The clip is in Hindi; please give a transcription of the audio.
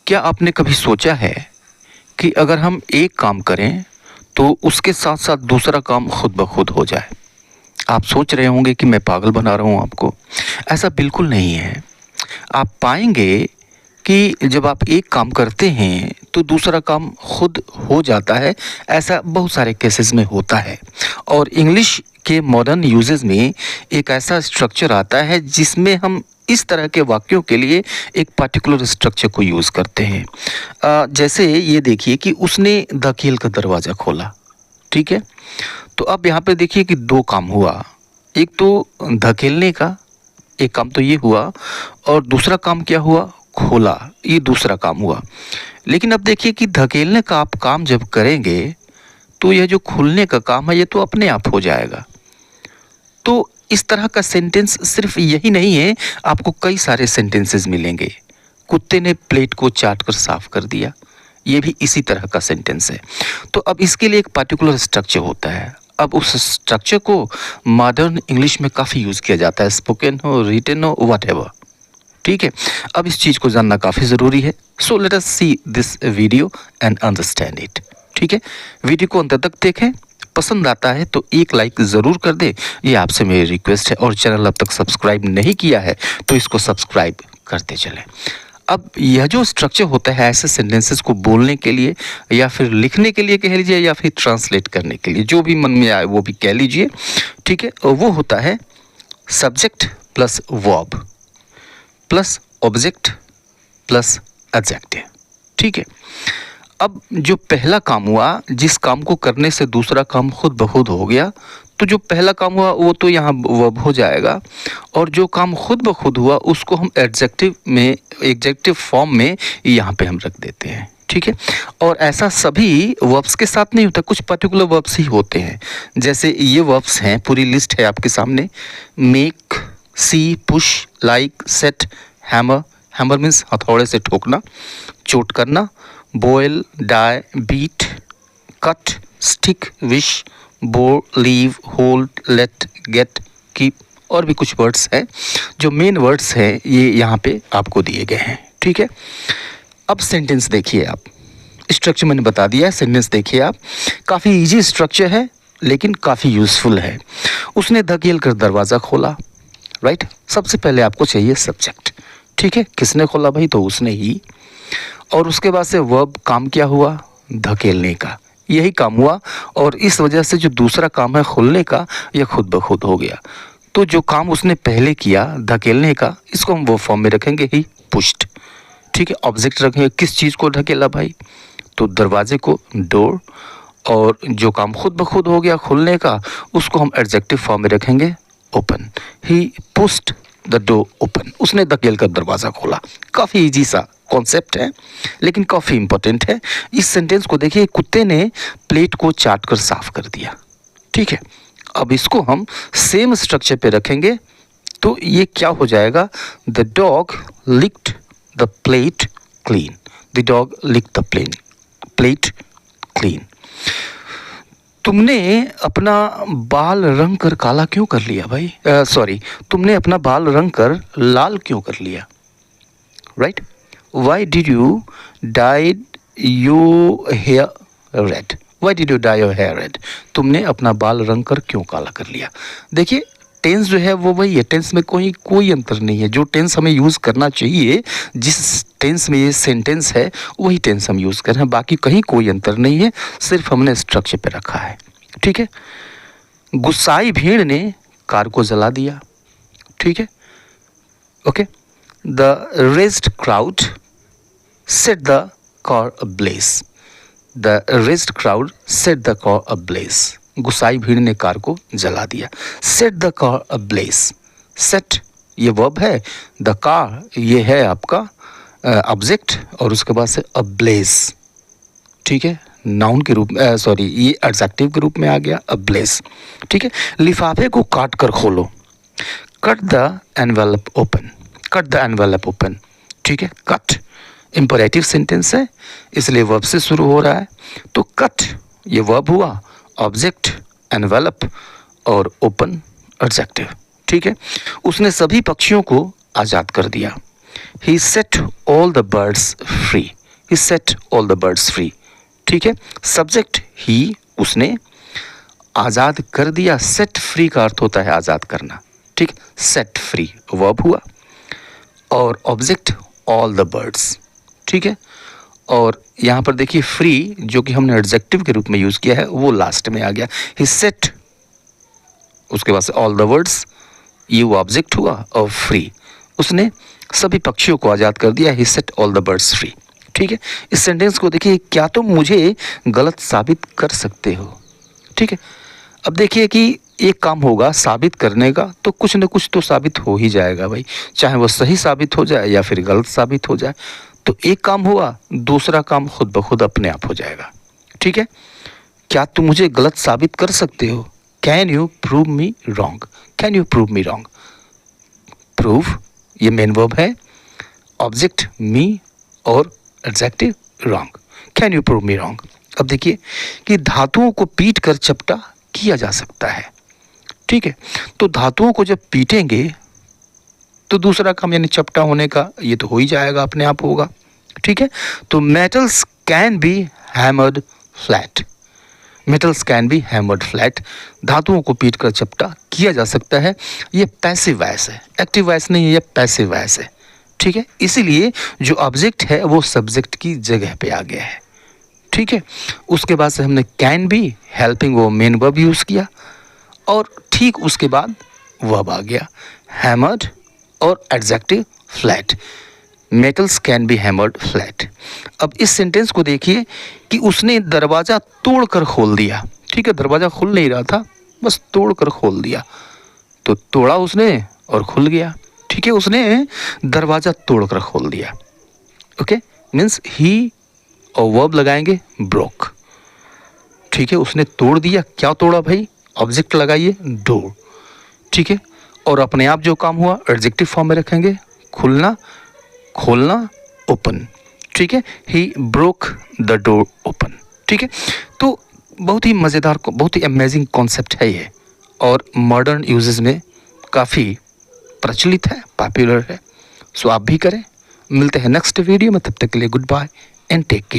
क्या आपने कभी सोचा है कि अगर हम एक काम करें तो उसके साथ साथ दूसरा काम खुद ब खुद हो जाए? आप सोच रहे होंगे कि मैं पागल बना रहा हूँ आपको। ऐसा बिल्कुल नहीं है। आप पाएँगे कि जब आप एक काम करते हैं तो दूसरा काम खुद हो जाता है। ऐसा बहुत सारे केसेस में होता है और इंग्लिश के मॉडर्न यूजेस में एक ऐसा स्ट्रक्चर आता है जिसमें हम इस तरह के वाक्यों के लिए एक पर्टिकुलर स्ट्रक्चर को यूज़ करते हैं। जैसे ये देखिए कि उसने धकेल का दरवाज़ा खोला, ठीक है? तो अब यहाँ पे देखिए कि 2 काम हुआ। एक तो धकेलने का, एक काम तो ये हुआ और दूसरा काम क्या हुआ? खोला, ये दूसरा काम हुआ। लेकिन अब देखिए कि धकेलने का आप काम जब करेंगे, तो यह जो खुलने का काम है, ये तो अपने आप हो जाएगा। तो इस तरह का सेंटेंस सिर्फ यही नहीं है, आपको कई सारे सेंटेंसेस मिलेंगे। कुत्ते ने प्लेट को चाट कर साफ कर दिया, ये भी इसी तरह का सेंटेंस है। तो अब इसके लिए एक पर्टिकुलर स्ट्रक्चर होता है। अब उस स्ट्रक्चर को मॉडर्न इंग्लिश में काफ़ी यूज़ किया जाता है, स्पोकन हो, रिटन हो, व्हाटएवर। ठीक है, अब इस चीज़ को जानना काफ़ी ज़रूरी है। So let us see this video and understand it. ठीक है, वीडियो को अंत तक देखें। पसंद आता है तो एक लाइक ज़रूर कर दें, ये आपसे मेरी रिक्वेस्ट है। और चैनल अब तक सब्सक्राइब नहीं किया है तो इसको सब्सक्राइब करते चलें। अब यह जो स्ट्रक्चर होता है ऐसे सेंटेंसेस को बोलने के लिए या फिर लिखने के लिए कह लीजिए या फिर ट्रांसलेट करने के लिए, जो भी मन में आए वो भी कह लीजिए। ठीक है, और वो होता है subject plus verb plus object plus adjective. ठीक है, अब जो पहला काम हुआ, जिस काम को करने से दूसरा काम खुद ब खुद हो गया, तो जो पहला काम हुआ वो तो यहाँ वर्ब हो जाएगा और जो काम खुद ब खुद हुआ उसको हम एडजेक्टिव फॉर्म में यहाँ पे हम रख देते हैं। ठीक है, और ऐसा सभी वर्ब्स के साथ नहीं होता, कुछ पर्टिकुलर वर्ब्स ही होते हैं। जैसे ये वर्ब्स हैं, पूरी लिस्ट है आपके सामने। Make, see, push, like, set, hammer. Hammer means हथौड़े से ठोकना, चोट करना। Boil, die, beat, cut, stick, wish, bore, leave, hold, let, get, keep और भी कुछ वर्ड्स हैं। जो मेन वर्ड्स हैं ये यहाँ पे आपको दिए गए हैं। ठीक है, अब सेंटेंस देखिए आप। स्ट्रक्चर मैंने बता दिया है, सेंटेंस देखिए आप। काफ़ी इजी स्ट्रक्चर है लेकिन काफ़ी यूज़फुल है। उसने धकेल कर दरवाज़ा खोला, राइट। सबसे पहले आपको चाहिए सब्जेक्ट। ठीक है, किसने खोला भाई? तो उसने ही। और उसके बाद से वर्ब, काम क्या हुआ? धकेलने का, यही काम हुआ। और इस वजह से जो दूसरा काम है खुलने का, यह खुद ब खुद हो गया। तो जो काम उसने पहले किया धकेलने का, इसको हम वो फॉर्म में रखेंगे ही, पुश्ड। ठीक है, ऑब्जेक्ट रखेंगे, किस चीज़ को ढकेला भाई? तो दरवाजे को, डोर। और जो काम खुद ब खुद हो गया खुलने का, उसको हम एडजेक्टिव फॉर्म में रखेंगे, open. He pushed the door open, उसने धकेल कर दरवाज़ा खोला। काफ़ी इजी सा कॉन्सेप्ट है लेकिन काफ़ी इंपॉर्टेंट है। इस सेंटेंस को देखिए, कुत्ते ने प्लेट को चाट कर साफ कर दिया। ठीक है, अब इसको हम सेम स्ट्रक्चर पे रखेंगे तो ये क्या हो जाएगा? The dog licked the plate clean. The dog licked the plate clean. तुमने अपना बाल रंग कर काला क्यों कर लिया भाई? सॉरी, तुमने अपना बाल रंग कर लाल क्यों कर लिया? Right, why did you died your hair red? Why did you die your hair red? तुमने अपना बाल रंग कर क्यों काला कर लिया? देखिए, टेंस जो है वो वही है, टेंस में कोई अंतर नहीं है। जो टेंस हमें यूज़ करना चाहिए, जिस टेंस में ये सेंटेंस है वही टेंस हम यूज़ कर रहे हैं, बाकी कहीं कोई अंतर नहीं है, सिर्फ हमने स्ट्रक्चर पे रखा है। ठीक है, गुस्साई भीड़ ने कार को जला दिया। ठीक है, okay. The raised crowd set the car ablaze. The raised crowd set the car ablaze. गुस्साई भीड़ ने कार को जला दिया। Set the car ablaze, set ये वर्ब है, द कार ये है आपका ऑब्जेक्ट और उसके बाद से अब्लेज। ठीक है, नाउन के रूप में, सॉरी ये एडजेक्टिव के रूप में आ गया, अब्लेज। ठीक है, लिफाफे को काट कर खोलो। Cut the envelope open. Cut the envelope open. ठीक है, कट इंपरेटिव सेंटेंस है इसलिए वर्ब से शुरू हो रहा है, तो कट ये वर्ब हुआ, ऑब्जेक्ट एनवेलप और ओपन एडजेक्टिव। ठीक है, उसने सभी पक्षियों को आज़ाद कर दिया। He set all the birds free, he set all the birds free. ठीक है, सब्जेक्ट ही, उसने आज़ाद कर दिया। सेट फ्री का अर्थ होता है आज़ाद करना। ठीक, सेट फ्री वर्ब हुआ, और ऑब्जेक्ट ऑल द बर्ड्स। ठीक है, और यहाँ पर देखिए फ्री जो कि हमने एडजेक्टिव के रूप में यूज़ किया है वो लास्ट में आ गया। ही सेट, उसके बाद से ऑल द वर्ड्स, ये वो ऑब्जेक्ट हुआ, और फ्री, उसने सभी पक्षियों को आज़ाद कर दिया। He set all the birds free. ठीक है, इस सेंटेंस को देखिए, क्या तुम मुझे गलत साबित कर सकते हो। ठीक है, अब देखिए कि एक काम होगा साबित करने का, तो कुछ न कुछ तो साबित हो ही जाएगा भाई, चाहे वो सही साबित हो जाए या फिर गलत साबित हो जाए। तो एक काम हुआ, दूसरा काम खुद ब खुद अपने आप हो जाएगा। ठीक है, क्या तुम मुझे गलत साबित कर सकते हो। Can you prove me wrong, can you prove me wrong. Prove ये मेन वर्ब है, ऑब्जेक्ट मी और adjective wrong. Can you prove me wrong. अब देखिए कि धातुओं को पीट कर चपटा किया जा सकता है। ठीक है, तो धातुओं को जब पीटेंगे तो दूसरा काम यानी चपटा होने का ये तो हो ही जाएगा, अपने आप होगा। ठीक है, तो metals can be hammered flat, metals can be hammered flat, धातुओं को पीट कर चपटा किया जा सकता है। ये पैसिव वॉइस है, एक्टिव वॉइस नहीं है, ये पैसिव वॉइस है। ठीक है, इसीलिए जो ऑब्जेक्ट है वो सब्जेक्ट की जगह पे आ गया है। ठीक है, उसके बाद से हमने कैन बी हेल्पिंग वो मेन वर्ब यूज़ किया, और ठीक उसके बाद वर्ब आ गया हैमर्ड और adjective flat. Metals can be hammered flat. अब इस सेंटेंस को देखिए कि उसने दरवाज़ा तोड़कर खोल दिया। ठीक है, दरवाज़ा खुल नहीं रहा था, बस तोड़कर खोल दिया, तो तोड़ा उसने और खुल गया। ठीक है, उसने दरवाज़ा तोड़कर खोल दिया। ओके, मीन्स ही और वर्ब लगाएंगे ब्रोक। ठीक है, उसने तोड़ दिया, क्या तोड़ा भाई, ऑब्जेक्ट लगाइए डोर। ठीक है, और अपने आप जो काम हुआ एडजेक्टिव फॉर्म में रखेंगे, खुलना, खोलना, ओपन। ठीक है, he broke the door open. ठीक है, तो बहुत ही मज़ेदार, बहुत ही अमेजिंग कॉन्सेप्ट है ये, और मॉडर्न यूजेस में काफ़ी प्रचलित है, पॉपुलर है। सो आप भी करें। मिलते हैं नेक्स्ट वीडियो में, तब तक के लिए goodbye and take care.